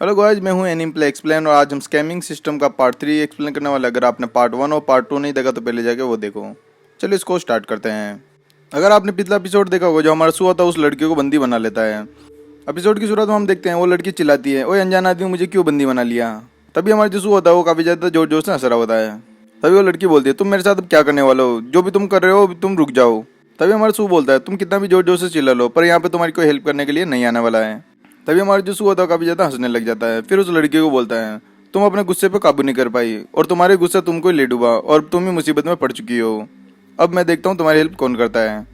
Hello guys, मैं हूं एनिम play explain और आज हम स्कैमिंग सिस्टम का पार्ट 3 एक्सप्लेन करने वाले। अगर आपने पार्ट 1 और पार्ट 2 नहीं देखा तो पहले जाके वो देखो। चलो इसको स्टार्ट करते हैं। अगर आपने पिछला एपिसोड देखा होगा, जो हमारा सु होता है उस लड़की को बंदी बना लेता है। एपिसोड की शुरुआत में हम देखते हैं वो लड़की चिल्लाती है, ओए अनजान आदमी मुझे क्यों बंदी बना लिया। तभी हमारा जो सु होता है वो काफ़ी ज़्यादा जोर जोर से हंस रहा होता है। तभी वो लड़की बोलती है, तुम मेरे साथ अब क्या करने वाले हो, जो भी तुम कर रहे हो तुम रुक जाओ। तभी हमारा सु बोलता है, तुम कितना भी जोर जोर से चिल्ला लो पर यहाँ पे तुम्हारी कोई हेल्प करने के लिए नहीं आने वाला है। तभी हमारा जो सु होता है काफ़ी ज़्यादा हंसने लग जाता है। फिर उस लड़की को बोलता है, तुम अपने गुस्से पे काबू नहीं कर पाई और तुम्हारे गुस्सा तुमको ही ले डूबा और तुम ही मुसीबत में पड़ चुकी हो। अब मैं देखता हूँ तुम्हारी हेल्प कौन करता है।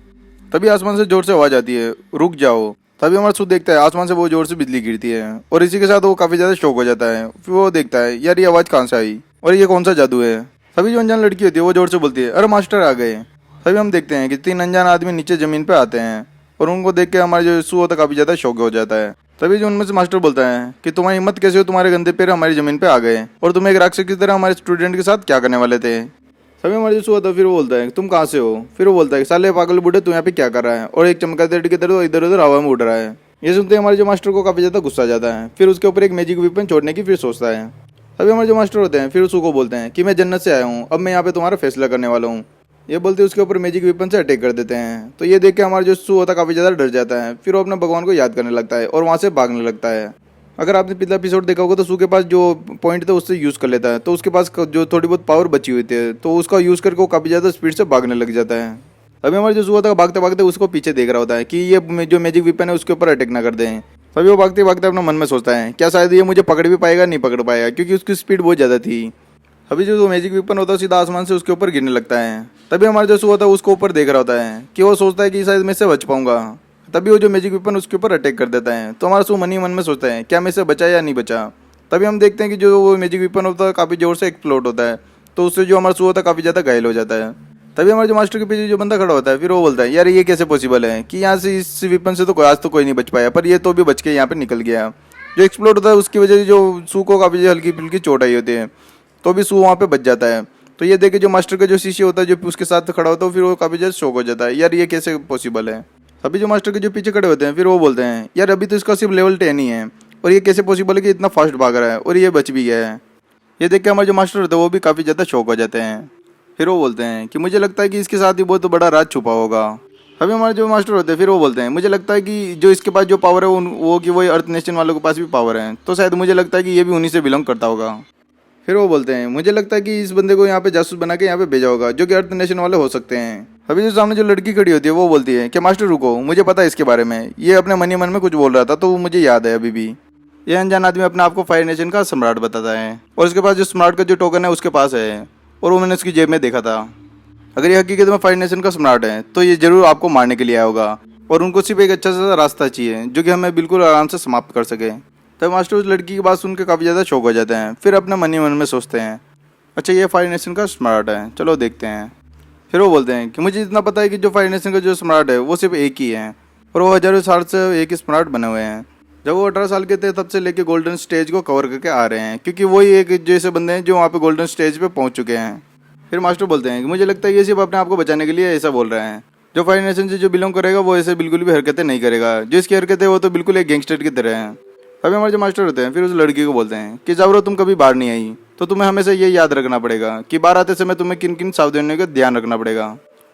तभी आसमान से जोर से आवाज़ आती है, रुक जाओ। तभी हमारा सु देखता है आसमान से बहुत जोर से बिजली गिरती है और इसी के साथ वो काफ़ी ज़्यादा शॉक हो जाता है। फिर वो देखता है, यार ये आवाज़ कहाँ से आई और ये कौन सा जादू है। तभी जो अनजान लड़की होती है वो जोर से बोलती है, अरे मास्टर आ गए। तभी हम देखते हैं कि 3 अनजान आदमी नीचे ज़मीन पर आते हैं और उनको देख के हमारा जो सु होता है काफ़ी ज़्यादा शॉक हो जाता है। तभी जो उनमें से मास्टर बोलता है कि तुम्हारी हिम्मत कैसे हो, तुम्हारे गंदे पैर हमारी ज़मीन पे आ गए और तुम एक राक्षस की तरह हमारे स्टूडेंट के साथ क्या करने वाले थे। तभी हमारे जो सु होता है फिर वो बोलता है, तुम कहाँ से हो। फिर वो बोलता है, साले पागल बूढ़े तू यहाँ पे क्या कर रहा है, और एक चमगादड़ की तरह इधर उधर हवा में उड़ रहा है। ये सुनते हमारे जो मास्टर को काफ़ी ज़्यादा गुस्सा आ जाता है। फिर उसके ऊपर एक मैजिक वेपन छोड़ने की फिर सोचता है। तभी हमारे जो मास्टर होते हैं फिर उसको को बोलते हैं कि मैं जन्नत से आया हूँ, अब मैं यहाँ पे तुम्हारा फैसला करने वाला हूँ। ये बोलते उसके ऊपर मैजिक वेपन से अटैक कर देते हैं। तो ये देख के हमारा जो सु होता है काफ़ी ज़्यादा डर जाता है। फिर वो अपने भगवान को याद करने लगता है और वहाँ से भागने लगता है। अगर आपने पिछला एपिसोड देखा होगा तो सु के पास जो पॉइंट था उससे यूज़ कर लेता है, तो उसके पास जो थोड़ी बहुत पावर बची हुई थी तो उसका यूज़ करके वो काफ़ी ज़्यादा स्पीड से भागने लग जाता है। अभी हमारा जो सु होता है भागते भागते उसको पीछे देख रहा होता है कि ये जो मैजिक वेपन है उसके ऊपर अटैक ना कर दें। तभी वो भागते भागते अपने मन में सोचता है, क्या शायद ये मुझे पकड़ भी पाएगा, नहीं पकड़ पाएगा, क्योंकि उसकी स्पीड बहुत ज़्यादा थी। अभी जो मैजिक वेपन होता है सीधा आसमान से उसके ऊपर गिरने लगता है। तभी हमारा जो सु होता है उसको ऊपर देख रहा होता है कि वो सोचता है कि शायद मैं इससे बच पाऊंगा। तभी वो जो मैजिक वेपन उसके ऊपर अटैक कर देता है। तो हमारा सु मन ही मन में सोचता है, क्या मैं इससे बचा या नहीं बचा। तभी हम देखते हैं कि जो वो मैजिक वेपन होता है काफ़ी जोर से एक्सप्लोड होता है, तो उससे जो हमारा सु होता है काफ़ी ज़्यादा घायल हो जाता है। तभी हमारे जो मास्टर के पीछे जो बंदा खड़ा होता है फिर वो बोलता है, यार ये कैसे पॉसिबल है कि यहाँ से इस वेपन से तो आज तो कोई नहीं बच पाया, पर ये तो भी बच के यहाँ पे निकल गया। जो एक्सप्लोड होता है उसकी वजह से जो सु को काफ़ी हल्की फुल्की चोट आई होती है, तो भी सु वहाँ पे बच जाता है। तो ये देखे जो मास्टर का जो शिष्य होता है जो उसके साथ खड़ा होता है फिर वो काफ़ी ज़्यादा शौक हो जाता है, यार ये कैसे पॉसिबल है। अभी जो मास्टर के जो पीछे खड़े होते हैं फिर वो बोलते हैं, यार अभी तो इसका सिर्फ लेवल 10 ही है और ये कैसे पॉसिबल है कि इतना फास्ट भाग रहा है और ये बच भी गया है। ये देख के हमारे जो मास्टर होते हैं वो भी काफ़ी ज़्यादा शौक हो जाते हैं। फिर वो बोलते हैं कि मुझे लगता है कि इसके साथ ही बहुत बड़ा राज छुपा होगा। अभी हमारे जो मास्टर होते हैं फिर वो बोलते हैं, मुझे लगता है कि जो इसके पास जो पावर है वो कि वही अर्थ नेशन वालों के पास भी पावर है, तो शायद मुझे लगता है कि ये भी उन्हीं से बिलोंग करता होगा। फिर वो बोलते हैं, मुझे लगता है कि इस बंदे को यहाँ पे जासूस बना के यहाँ पे भेजा होगा, जो कि अर्थ नेशन वाले हो सकते हैं। अभी जो सामने जो लड़की खड़ी होती है वो बोलती है कि मास्टर रुको, मुझे पता है इसके बारे में, ये अपने मन ही मन में कुछ बोल रहा था तो वो मुझे याद है अभी भी। ये अनजान आदमी अपने आप को फायर नेशन का सम्राट बताता है और उसके पास जो सम्राट का जो टोकन है उसके पास है और वो मैंने उसकी जेब में देखा था। अगर ये हकीकत में फायर नेशन का सम्राट है तो ये जरूर आपको मारने के लिए आया होगा और उनको सिर्फ एक अच्छा सा रास्ता चाहिए जो कि हमें बिल्कुल आराम से समाप्त कर सके। तब मास्टर उस लड़की की बात सुन के काफ़ी ज़्यादा शौक हो जाते हैं। फिर अपने मन ही मन में सोचते हैं, अच्छा ये फायर नेशन का सम्राट है, चलो देखते हैं। फिर वो बोलते हैं कि मुझे इतना पता है कि जो फायर नेशन का जो सम्राट है वो सिर्फ एक ही है और वो हज़ारों साल से एक ही सम्राट बने हुए हैं। जब वो 18 साल के थे तब से लेके गोल्डन स्टेज को कवर करके आ रहे हैं, क्योंकि वही एक जैसे बंदे हैं जो वहाँ पे गोल्डन स्टेज पे पहुँच चुके हैं। फिर मास्टर बोलते हैं कि मुझे लगता है ये सिर्फ अपने आप को बचाने के लिए ऐसा बोल रहे हैं। जो फायर नेशन से जो बिलोंग करेगा वो ऐसे बिल्कुल भी हरकतें नहीं करेगा, जो इसकी हरकतें वो तो बिल्कुल एक गैंगस्टर की तरह है। अभी हमारे जो मास्टर होते हैं फिर उस लड़की को बोलते हैं कि जावरो तुम कभी बाहर नहीं आई तो तुम्हें हमेशा ये याद रखना पड़ेगा कि बाहर आते समय तुम्हें किन किन सावधानियों का ध्यान रखना पड़ेगा,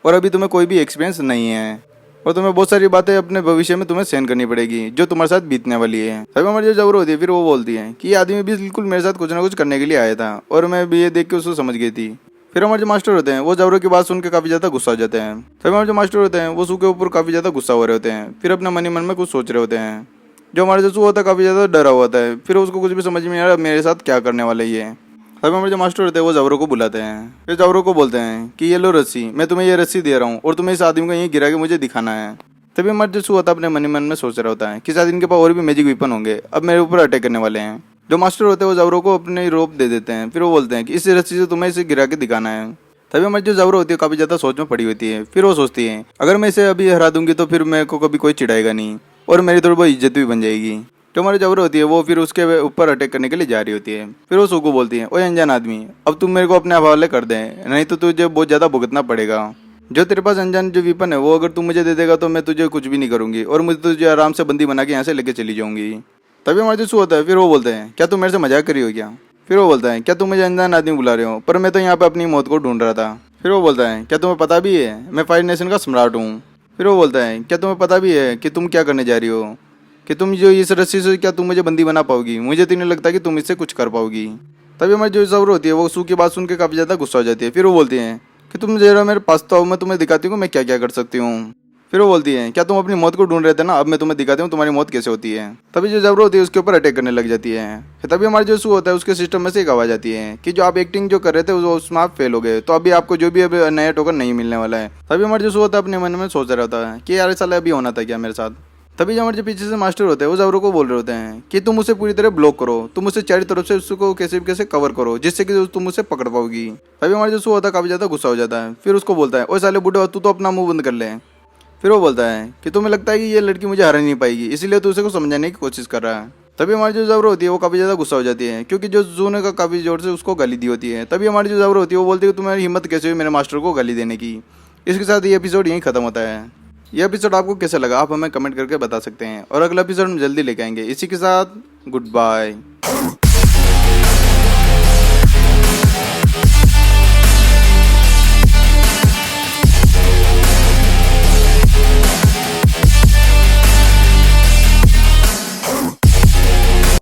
और अभी तुम्हें कोई भी एक्सपीरियंस नहीं है और तुम्हें बहुत सारी बातें अपने भविष्य में तुम्हें सहन करनी पड़ेगी जो तुम्हारे साथ बीतने वाली है। तभी हमारी जो जावरो होती है फिर वो बोलती है कि ये आदमी भी बिल्कुल मेरे साथ कुछ ना कुछ करने के लिए आया था और मैं भी ये देख के उसको समझ गई थी। फिर हमारे जो मास्टर होते हैं वो जावरो की बात सुन के काफ़ी ज़्यादा गुस्सा हो जाते हैं। तभी हमारे जो मास्टर होते हैं वो सु के ऊपर काफ़ी ज़्यादा गुस्सा हो रहे होते हैं। फिर अपने मन ही मन में कुछ सोच रहे होते हैं। जो हमारे जो सु होता है काफ़ी ज़्यादा डरा हुआ होता है, फिर उसको कुछ भी समझ में नहीं आ रहा मेरे साथ क्या करने वाला ये। तभी हमारे जो मास्टर होते हैं वो जावरो को बुलाते हैं। फिर जावरो को बोलते हैं कि ये लो रस्सी, मैं तुम्हें ये रस्सी दे रहा हूँ और तुम्हें इस आदमी को यहीं गिरा के मुझे दिखाना है। तभी हमारे जो सु होता है अपने मन ही मन में सोच रहा होता है कि शायद इनके पास और भी मैजिक वेपन होंगे, अब मेरे ऊपर अटैक करने वाले हैं। जो मास्टर होते हैं वो जावरो को अपने रोप दे देते हैं। फिर वो बोलते हैं कि इस रस्सी से तुम्हें इसे गिरा के दिखाना है। तभी हमारी जो जावरो होती है काफ़ी ज़्यादा सोच में पड़ी होती है। फिर वो सोचती है अगर मैं इसे अभी हरा दूंगी तो फिर मेरे को कभी कोई चिढ़ाएगा नहीं और मेरी थोड़ी बहुत इज्जत भी बन जाएगी। जो हमारी जावरो होती है वो फिर उसके ऊपर अटैक करने के लिए जा रही होती है। फिर वो सु को बोलती है, ओए अनजान आदमी अब तुम मेरे को अपने हवाले कर दे, नहीं तो तुझे बहुत ज़्यादा भुगतना पड़ेगा। जो तेरे पास अनजान जो वेपन है वो अगर तू मुझे दे देगा तो मैं तुझे कुछ भी नहीं करूँगी और मुझे तुझे आराम से बंदी बना के यहाँ से लेके चली जाऊँगी। तभी हमारा जो शू होता है फिर वो बोलते हैं क्या तुम मेरे से मजाक करी हो क्या। फिर वो बोलता है क्या तुम मुझे अनजान आदमी बुला रहे हो, पर मैं तो यहाँ पे अपनी मौत को ढूंढ रहा था। फिर वो बोलता है क्या तुम्हें पता भी है मैं फायर नेशन का सम्राट हूँ। फिर वो बोलता है क्या तुम्हें पता भी है कि तुम क्या करने जा रही हो, कि तुम जो इस रस्सी से क्या तुम मुझे बंदी बना पाओगी, मुझे तो नहीं लगता कि तुम इससे कुछ कर पाओगी। तभी हमारी जो ज़रूर होती है वो शू की बात सुन के काफ़ी ज़्यादा गुस्सा हो जाती है। फिर वो बोलती है कि तुम जरा मेरे पास तो आओ, मैं तुम्हें दिखाती हूँ मैं क्या क्या कर सकती हूँ। फिर वो बोलती है क्या तुम अपनी मौत को ढूंढ रहे थे ना, अब मैं तुम्हें दिखाती हूँ तुम्हारी मौत कैसे होती है। तभी जो जबरो होती है उसके ऊपर अटैक करने लग जाती है। तभी हमारे जो शू होता है उसके सिस्टम में से एक आवाज़ आती है कि जो आप एक्टिंग जो कर रहे थे उसमें आप फेल हो गए, तो अभी आपको जो भी अब नया टोकन नहीं मिलने वाला है। तभी हमारे जो शू होता है अपने मन में सोच रहा होता है कि यार साला अभी होना था क्या मेरे साथ। तभी जो हमारे जो पीछे से मास्टर होते हैं वो जबरो को बोल रहे होते हैं कि तुम उसे पूरी तरह ब्लॉक करो, तुम उसे चारों तरफ से उसको कैसे कैसे कवर करो जिससे कि तुम उसे पकड़ पाओगी। तभी हमारे जो शू होता है काफी ज्यादा गुस्सा हो जाता है। फिर उसको बोलता है ओए साले बूढ़े तू तो अपना मुंह बंद कर ले। फिर वो बोलता है कि तुम्हें लगता है कि ये लड़की मुझे हरा नहीं पाएगी इसीलिए तू उसे को समझाने की कोशिश कर रहा है। तभी हमारी जो जबरो होती है वो काफी ज्यादा गुस्सा हो जाती है क्योंकि जो जू ने का काफी जोर से उसको गाली दी होती है। तभी हमारी जो जबरो होती है वो बोलती है कि तुम्हारी हिम्मत कैसे हुई मेरे मास्टर को गाली देने की। इसके साथ ये एपिसोड यहीं खत्म होता है। ये एपिसोड आपको कैसा लगा आप हमें कमेंट करके बता सकते हैं और अगला एपिसोड हम जल्दी लेके आएंगे। इसी के साथ गुड बाय।